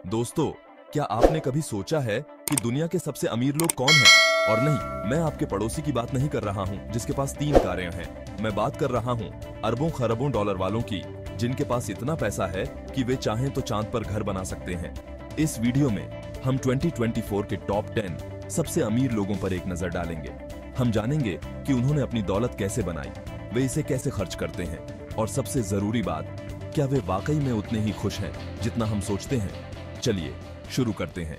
दोस्तों, क्या आपने कभी सोचा है कि दुनिया के सबसे अमीर लोग कौन हैं? और नहीं, मैं आपके पड़ोसी की बात नहीं कर रहा हूं जिसके पास 3 कारें हैं। मैं बात कर रहा हूं अरबों खरबों डॉलर वालों की, जिनके पास इतना पैसा है कि वे चाहें तो चांद पर घर बना सकते हैं। इस वीडियो में हम 2024 के टॉप 10 सबसे अमीर लोगों पर एक नजर डालेंगे। हम जानेंगे कि उन्होंने अपनी दौलत कैसे बनाई, वे इसे कैसे खर्च करते हैं, और सबसे जरूरी बात, क्या वे वाकई में उतने ही खुश हैं जितना हम सोचते हैं। चलिए शुरू करते हैं।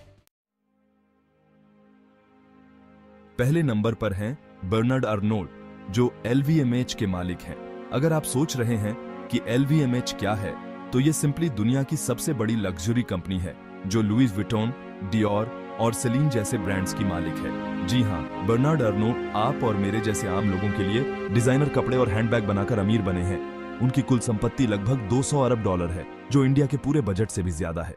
पहले नंबर पर हैं बर्नार्ड अर्नोल्ड, जो LVMH के मालिक हैं। अगर आप सोच रहे हैं कि LVMH क्या है, तो ये सिंपली दुनिया की सबसे बड़ी लग्जरी कंपनी है जो लुइस विटॉन, डियोर और सेलिन जैसे ब्रांड्स की मालिक है। जी हाँ, बर्नार्ड अर्नोल्ड आप और मेरे जैसे आम लोगों के लिए डिजाइनर कपड़े और हैंडबैग बनाकर अमीर बने हैं। उनकी कुल संपत्ति लगभग 200 अरब डॉलर है, जो इंडिया के पूरे बजट से भी ज्यादा है।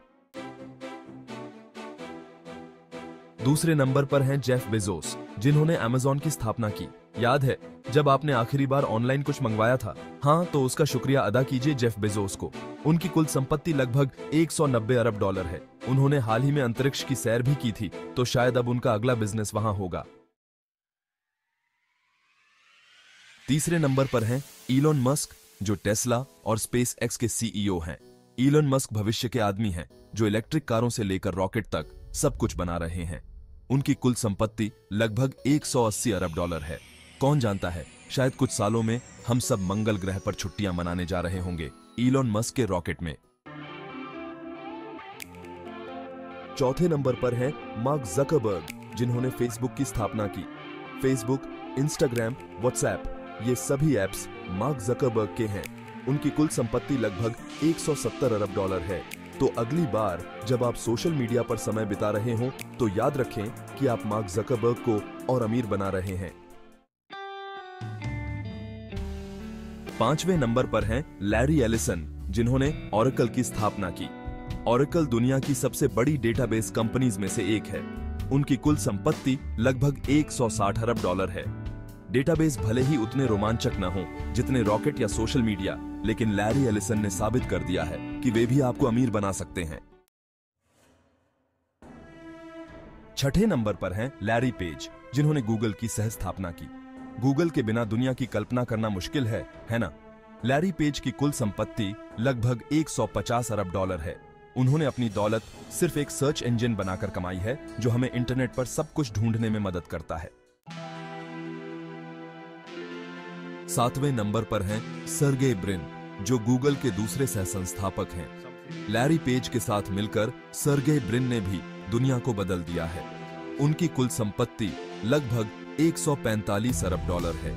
दूसरे नंबर पर हैं जेफ बेजोस, जिन्होंने अमेज़न की स्थापना की। याद है जब आपने आखिरी बार ऑनलाइन कुछ मंगवाया था? हाँ, तो उसका शुक्रिया अदा कीजिए जेफ बेजोस को। उनकी कुल संपत्ति लगभग 190 अरब डॉलर है। उन्होंने हाल ही में अंतरिक्ष की सैर भी की थी, तो शायद अब उनका अगला बिजनेस वहां होगा। तीसरे नंबर पर हैं इलोन मस्क, जो टेस्ला और स्पेस एक्स के CEO हैं। इलोन मस्क भविष्य के आदमी हैं, जो इलेक्ट्रिक कारों से लेकर रॉकेट तक सब कुछ बना रहे हैं। उनकी कुल संपत्ति लगभग 180 अरब डॉलर है। कौन जानता है, शायद कुछ सालों में हम सब मंगल ग्रह पर छुट्टियां मनाने जा रहे होंगे इलोन मस्क के रॉकेट में। चौथे नंबर पर हैं मार्क ज़करबर्ग, जिन्होंने फेसबुक की स्थापना की। फेसबुक, इंस्टाग्राम, व्हाट्सएप, ये सभी ऐप्स मार्क ज़करबर्ग के हैं। उनकी कुल संपत्ति लगभग 170 अरब डॉलर है। तो अगली बार जब आप सोशल मीडिया पर समय बिता रहे हो, तो याद रखें कि आप मार्क ज़करबर्ग को और अमीर बना रहे हैं। पांचवें नंबर पर हैं लैरी एलिसन, जिन्होंने ओरेकल की स्थापना की। ओरेकल दुनिया की सबसे बड़ी डेटाबेस कंपनीज में से एक है। उनकी कुल संपत्ति लगभग 160 अरब डॉलर है। डेटाबेस भले ही उतने रोमांचक न हो जितने रॉकेट या सोशल मीडिया, लेकिन लैरी एलिसन ने साबित कर दिया है कि वे भी आपको अमीर बना सकते हैं। छठे नंबर पर हैं लैरी पेज, जिन्होंने गूगल की सह स्थापना की। गूगल के बिना दुनिया की कल्पना करना मुश्किल है ना? लैरी पेज की कुल संपत्ति लगभग 150 अरब डॉलर है। उन्होंने अपनी दौलत सिर्फ एक सर्च इंजन बनाकर कमाई है, जो हमें इंटरनेट पर सब कुछ ढूंढने में मदद करता है। सातवें नंबर पर हैं सर्गेई ब्रिन, जो गूगल के दूसरे सह संस्थापक हैं। लैरी पेज के साथ मिलकर सर्गेई ब्रिन ने भी दुनिया को बदल दिया है। उनकी कुल संपत्ति लगभग 145 अरब डॉलर है।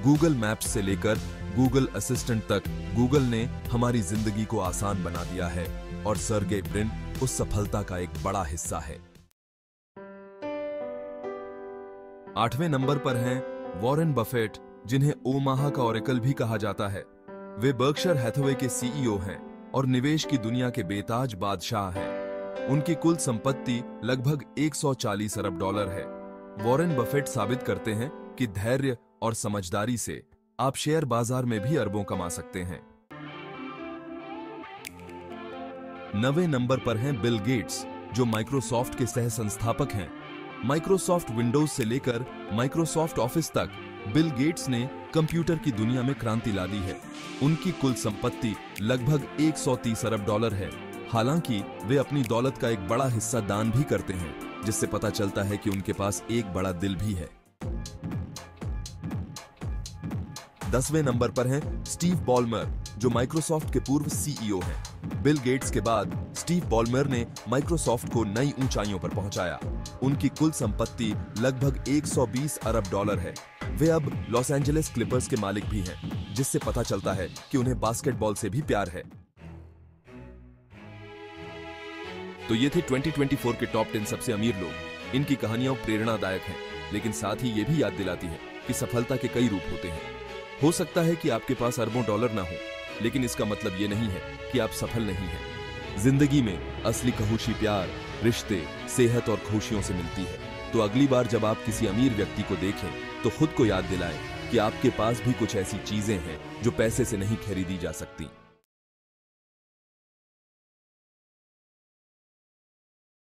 गूगल मैप्स से लेकर गूगल असिस्टेंट तक गूगल ने हमारी जिंदगी को आसान बना दिया है, और सर्गेई ब्रिन उस सफलता का एक बड़ा हिस्सा है। आठवें नंबर पर हैं वॉरेन बफेट, जिन्हें ओमाहा का ओरेकल भी कहा जाता है। वे बर्कशायर हैथवे के CEO हैं और निवेश की दुनिया के बेताज बादशाह हैं। उनकी कुल संपत्ति लगभग 140 अरब डॉलर है। वॉरेन बफेट साबित करते हैं कि धैर्य और समझदारी से आप शेयर बाजार में भी अरबों कमा सकते हैं। 9वें नंबर पर हैं बिल गेट्स, जो माइक्रोसॉफ्ट के सह संस्थापक हैं। माइक्रोसॉफ्ट विंडोज से लेकर माइक्रोसॉफ्ट ऑफिस तक बिल गेट्स ने कंप्यूटर की दुनिया में क्रांति ला दी है। उनकी कुल संपत्ति लगभग 130 अरब डॉलर है। हालांकि वे अपनी दौलत का एक बड़ा हिस्सा दान भी करते हैं, जिससे पता चलता है कि उनके पास एक बड़ा दिल भी है। 10वें नंबर पर हैं स्टीव बॉलमर, जो माइक्रोसॉफ्ट के पूर्व CEO हैं। बिल गेट्स के बाद स्टीव बॉलमर ने माइक्रोसॉफ्ट को नई ऊंचाइयों पर पहुंचाया। उनकी कुल संपत्ति लगभग 120 अरब डॉलर है। वे अब लॉस एंजलिस क्लिपर्स के मालिक भी हैं, जिससे पता चलता है कि उन्हें बास्केटबॉल से भी प्यार है। तो ये थे 2024 के टॉप 10 सबसे अमीर लोग। इनकी कहानियां प्रेरणादायक हैं, लेकिन साथ ही ये भी याद दिलाती हैं कि सफलता के कई रूप होते हैं। हो सकता है कि आपके पास अरबों डॉलर ना हो, लेकिन इसका मतलब ये नहीं है कि आप सफल नहीं हैं। जिंदगी में असली खुशी प्यार, रिश्ते, सेहत और खुशियों से मिलती है। तो अगली बार जब आप किसी अमीर व्यक्ति को देखें, तो खुद को याद दिलाएं कि आपके पास भी कुछ ऐसी चीजें हैं जो पैसे से नहीं खरीदी जा सकती।